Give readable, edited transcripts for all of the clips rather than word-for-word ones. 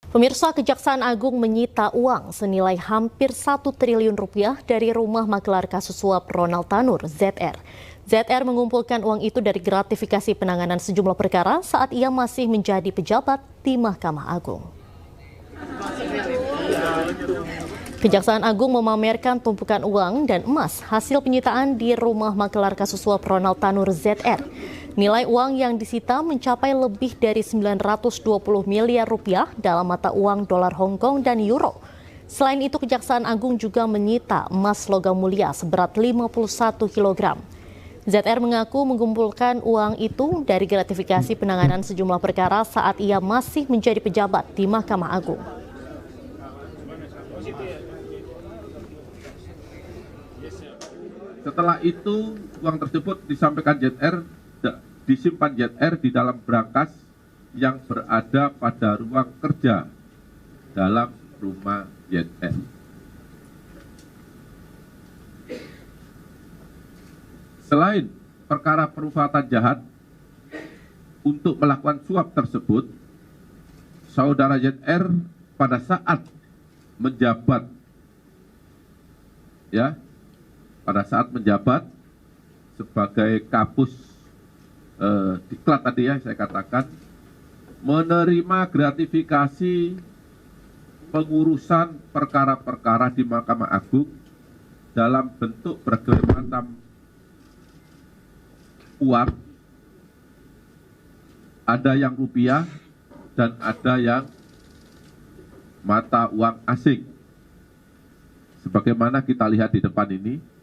Pemirsa, Kejaksaan Agung menyita uang senilai hampir 1 triliun rupiah dari rumah magelar kasus suap Ronald Tanur, ZR. ZR mengumpulkan uang itu dari gratifikasi penanganan sejumlah perkara saat ia masih menjadi pejabat di Mahkamah Agung. Kejaksaan Agung memamerkan tumpukan uang dan emas hasil penyitaan di rumah magelar kasus suap Ronald Tanur, ZR. Nilai uang yang disita mencapai lebih dari 920 miliar rupiah dalam mata uang dolar Hong Kong dan euro. Selain itu, Kejaksaan Agung juga menyita emas logam mulia seberat 51 kg. ZR mengaku mengumpulkan uang itu dari gratifikasi penanganan sejumlah perkara saat ia masih menjadi pejabat di Mahkamah Agung. Setelah itu, uang tersebut disimpan ZR di dalam brankas yang berada pada ruang kerja dalam rumah ZR. Selain perkara perbuatan jahat untuk melakukan suap tersebut, saudara ZR pada saat menjabat sebagai kapus diklat tadi saya katakan, menerima gratifikasi pengurusan perkara-perkara di Mahkamah Agung dalam bentuk berbagai macam uang, ada yang rupiah dan ada yang mata uang asing. Sebagaimana kita lihat di depan ini,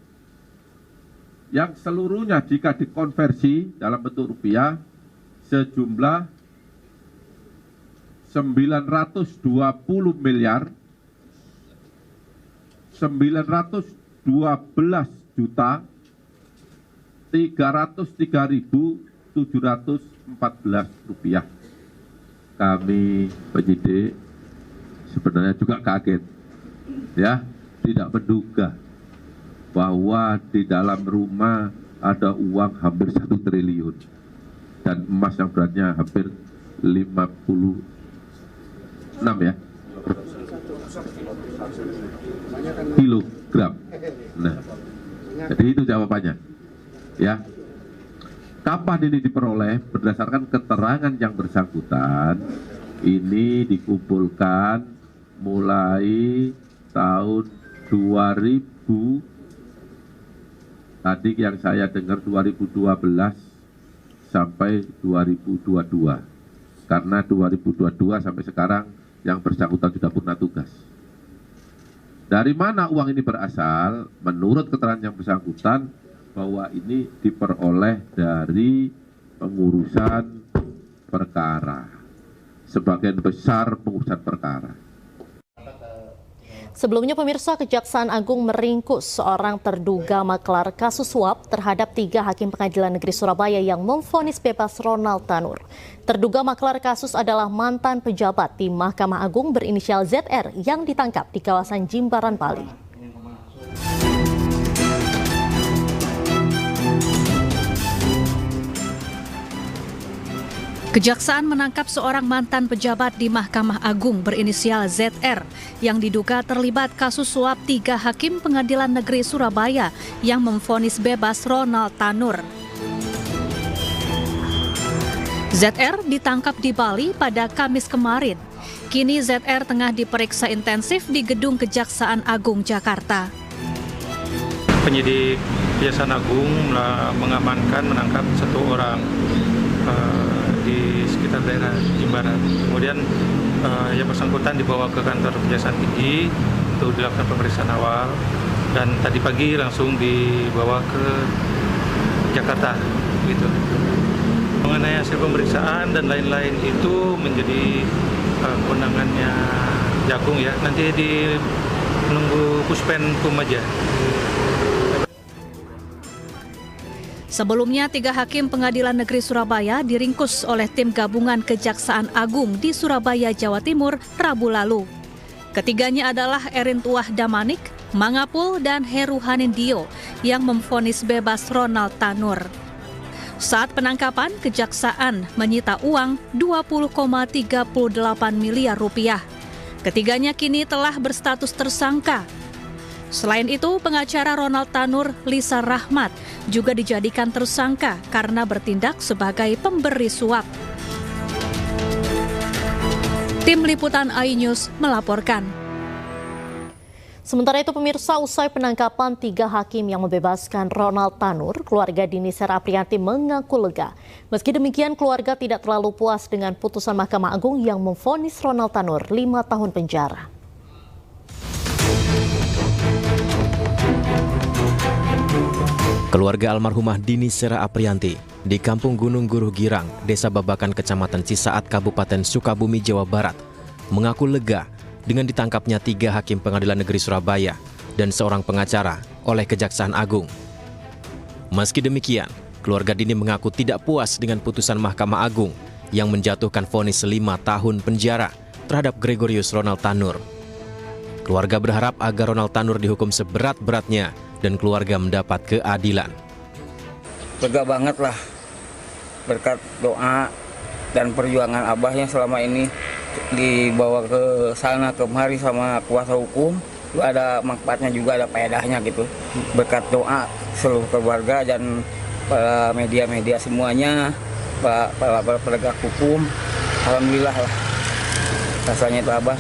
yang seluruhnya jika dikonversi dalam bentuk rupiah sejumlah 920 miliar 912 juta 303.714 rupiah. Kami penyidik sebenarnya juga kaget, tidak menduga bahwa di dalam rumah ada uang hampir 1 triliun dan emas yang beratnya hampir 56 kilogram. Nah, jadi itu jawabannya. Kapan ini diperoleh? Berdasarkan keterangan yang bersangkutan, ini dikumpulkan mulai tahun 2000. Tadi yang saya dengar 2012 sampai 2022. Karena 2022 sampai sekarang yang bersangkutan sudah purna tugas. Dari mana uang ini berasal? Menurut keterangan yang bersangkutan bahwa ini diperoleh dari pengurusan perkara. Sebagian besar pengurusan perkara. Sebelumnya, pemirsa, Kejaksaan Agung meringkus seorang terduga maklar kasus suap terhadap 3 hakim Pengadilan Negeri Surabaya yang memvonis bebas Ronald Tanur. Terduga maklar kasus adalah mantan pejabat di Mahkamah Agung berinisial ZR yang ditangkap di kawasan Jimbaran, Bali. Kejaksaan menangkap seorang mantan pejabat di Mahkamah Agung berinisial ZR yang diduga terlibat kasus suap 3 hakim Pengadilan Negeri Surabaya yang memvonis bebas Ronald Tanur. ZR ditangkap di Bali pada Kamis kemarin. Kini ZR tengah diperiksa intensif di Gedung Kejaksaan Agung Jakarta. Penyidik Kejaksaan Agung menangkap 1 orang di sekitar daerah Jimbaran. Kemudian yang bersangkutan dibawa ke kantor Kejaksaan Tinggi untuk dilakukan pemeriksaan awal, dan tadi pagi langsung dibawa ke Jakarta. Gitu. Mengenai hasil pemeriksaan dan lain-lain itu menjadi kewenangannya Jagung ya. Nanti menunggu Puspenkum aja. Sebelumnya, 3 hakim Pengadilan Negeri Surabaya diringkus oleh tim gabungan Kejaksaan Agung di Surabaya, Jawa Timur, Rabu lalu. Ketiganya adalah Erintuah Damanik, Mangapul, dan Heru Hanindio yang memvonis bebas Ronald Tanur. Saat penangkapan, kejaksaan menyita uang 20,38 miliar rupiah. Ketiganya kini telah berstatus tersangka. Selain itu, pengacara Ronald Tanur, Lisa Rahmat, juga dijadikan tersangka karena bertindak sebagai pemberi suap. Tim Liputan iNews melaporkan. Sementara itu pemirsa, usai penangkapan 3 hakim yang membebaskan Ronald Tanur, keluarga Dini Sera Aprianti mengaku lega. Meski demikian, keluarga tidak terlalu puas dengan putusan Mahkamah Agung yang memvonis Ronald Tanur 5 tahun penjara. Keluarga almarhumah Dini Sera Aprianti di Kampung Gunung Guruh Girang, Desa Babakan, Kecamatan Cisaat, Kabupaten Sukabumi, Jawa Barat, mengaku lega dengan ditangkapnya 3 hakim Pengadilan Negeri Surabaya dan seorang pengacara oleh Kejaksaan Agung. Meski demikian, keluarga Dini mengaku tidak puas dengan putusan Mahkamah Agung yang menjatuhkan vonis 5 tahun penjara terhadap Gregorius Ronald Tanur. Keluarga berharap agar Ronald Tanur dihukum seberat-beratnya dan keluarga mendapat keadilan. Lega banget lah, berkat doa dan perjuangan Abah yang selama ini dibawa ke sana kemari sama kuasa hukum, ada manfaatnya juga, ada faedahnya gitu. Berkat doa seluruh keluarga dan para media-media semuanya, para penegak hukum, alhamdulillah lah rasanya itu Abah.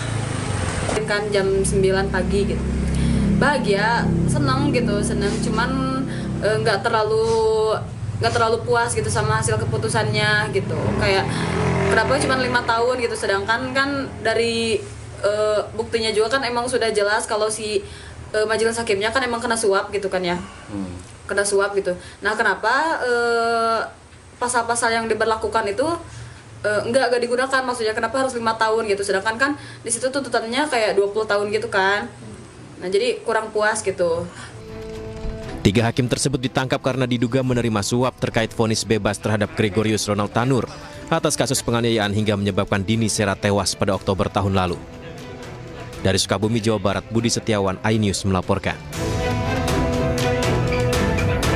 Kan jam 9 pagi gitu, bahagia, senang gitu, cuman nggak terlalu puas gitu sama hasil keputusannya gitu. Kayak kenapa cuma 5 tahun gitu, sedangkan kan dari buktinya juga kan emang sudah jelas kalau si majelis hakimnya kan emang kena suap gitu kan ya, kena suap gitu. Nah kenapa pasal-pasal yang diberlakukan itu nggak digunakan, maksudnya kenapa harus 5 tahun gitu, sedangkan kan di situ tuntutannya kayak 20 tahun gitu kan. Nah jadi kurang puas gitu. 3 hakim tersebut ditangkap karena diduga menerima suap terkait vonis bebas terhadap Gregorius Ronald Tanur atas kasus penganiayaan hingga menyebabkan Dini Sera tewas pada Oktober tahun lalu. Dari Sukabumi, Jawa Barat, Budi Setiawan, iNews melaporkan.